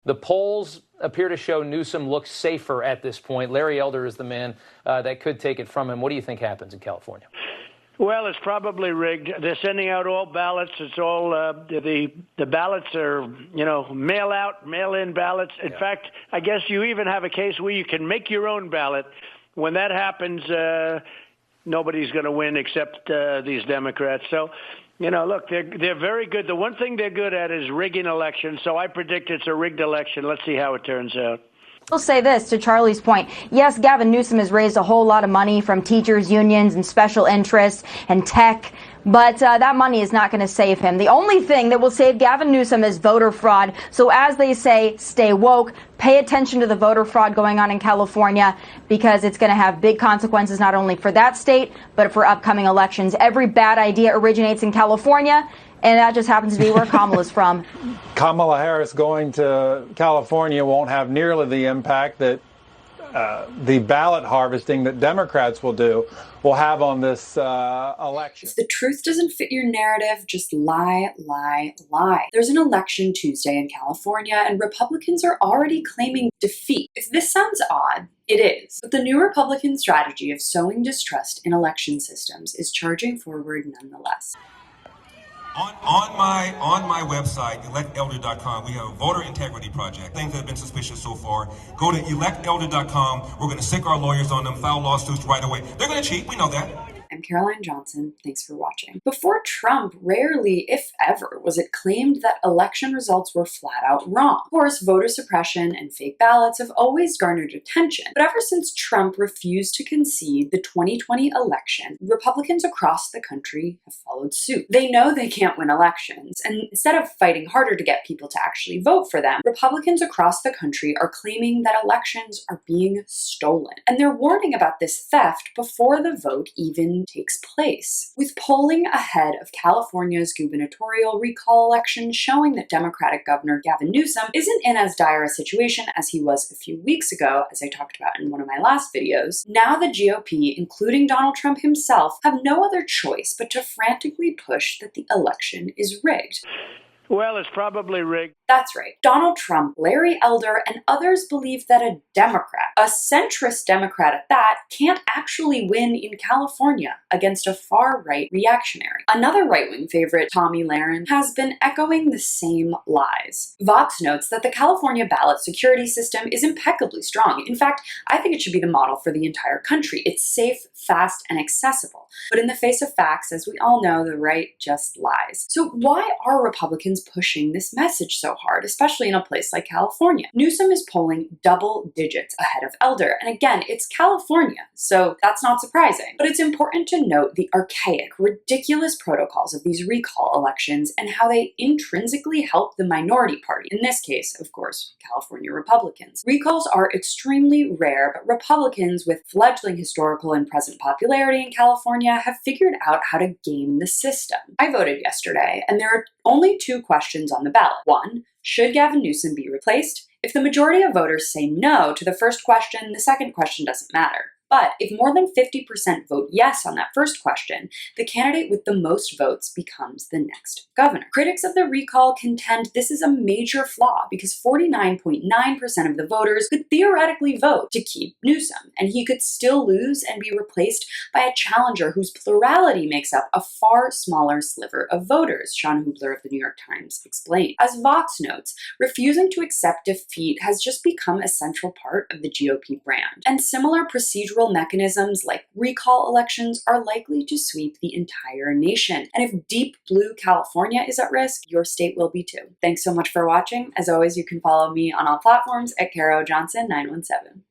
The polls appear to show Newsom looks safer at this point. Larry Elder is the man that could take it from him. What do you think happens in California? Well, it's probably rigged. They're sending out all ballots. It's all the ballots are, mail out, mail in ballots. In fact, I guess you even have a case where you can make your own ballot. When that happens, nobody's going to win except these Democrats. So, look, they're very good. The one thing they're good at is rigging elections. So I predict it's a rigged election. Let's see how it turns out. I'll say this to Charlie's point. Yes, Gavin Newsom has raised a whole lot of money from teachers, unions, and special interests and tech, but that money is not going to save him. The only thing that will save Gavin Newsom is voter fraud. So as they say, stay woke, pay attention to the voter fraud going on in California, because it's going to have big consequences not only for that state, but for upcoming elections. Every bad idea originates in California, and that just happens to be where Kamala's from. Kamala Harris going to California won't have nearly the impact that the ballot harvesting that Democrats will have on this election. If the truth doesn't fit your narrative, just lie, lie, lie. There's an election Tuesday in California, and Republicans are already claiming defeat. If this sounds odd, it is. But the new Republican strategy of sowing distrust in election systems is charging forward nonetheless. On my website, electelder.com, we have a voter integrity project. Things that have been suspicious so far. Go to electelder.com. We're going to sick our lawyers on them, file lawsuits right away. They're going to cheat. We know that. I'm Caroline Johnson. Thanks for watching. Before Trump, rarely, if ever, was it claimed that election results were flat out wrong. Of course, voter suppression and fake ballots have always garnered attention. But ever since Trump refused to concede the 2020 election, Republicans across the country have followed suit. They know they can't win elections, and instead of fighting harder to get people to actually vote for them, Republicans across the country are claiming that elections are being stolen. And they're warning about this theft before the vote even takes place. With polling ahead of California's gubernatorial recall election showing that Democratic Governor Gavin Newsom isn't in as dire a situation as he was a few weeks ago, as I talked about in one of my last videos, now the GOP, including Donald Trump himself, have no other choice but to frantically push that the election is rigged. Well, it's probably rigged. That's right. Donald Trump, Larry Elder, and others believe that a Democrat, a centrist Democrat at that, can't actually win in California against a far-right reactionary. Another right-wing favorite, Tommy Lahren, has been echoing the same lies. Vox notes that the California ballot security system is impeccably strong. In fact, I think it should be the model for the entire country. It's safe, fast, and accessible. But in the face of facts, as we all know, the right just lies. So why are Republicans pushing this message so hard, especially in a place like California? Newsom is polling double digits ahead of Elder, and again, it's California, so that's not surprising. But it's important to note the archaic, ridiculous protocols of these recall elections and how they intrinsically help the minority party, in this case, of course, California Republicans. Recalls are extremely rare, but Republicans with fledgling historical and present popularity in California have figured out how to game the system. I voted yesterday, and there are only two questions on the ballot. One, should Gavin Newsom be replaced? If the majority of voters say no to the first question, the second question doesn't matter. But if more than 50% vote yes on that first question, the candidate with the most votes becomes the next governor. Critics of the recall contend this is a major flaw because 49.9% of the voters could theoretically vote to keep Newsom, and he could still lose and be replaced by a challenger whose plurality makes up a far smaller sliver of voters, Sean Hubler of the New York Times explained. As Vox notes, refusing to accept defeat has just become a central part of the GOP brand, and similar procedural mechanisms like recall elections are likely to sweep the entire nation. And if deep blue California is at risk, your state will be too. Thanks so much for watching. As always, you can follow me on all platforms at Caro Johnson 917.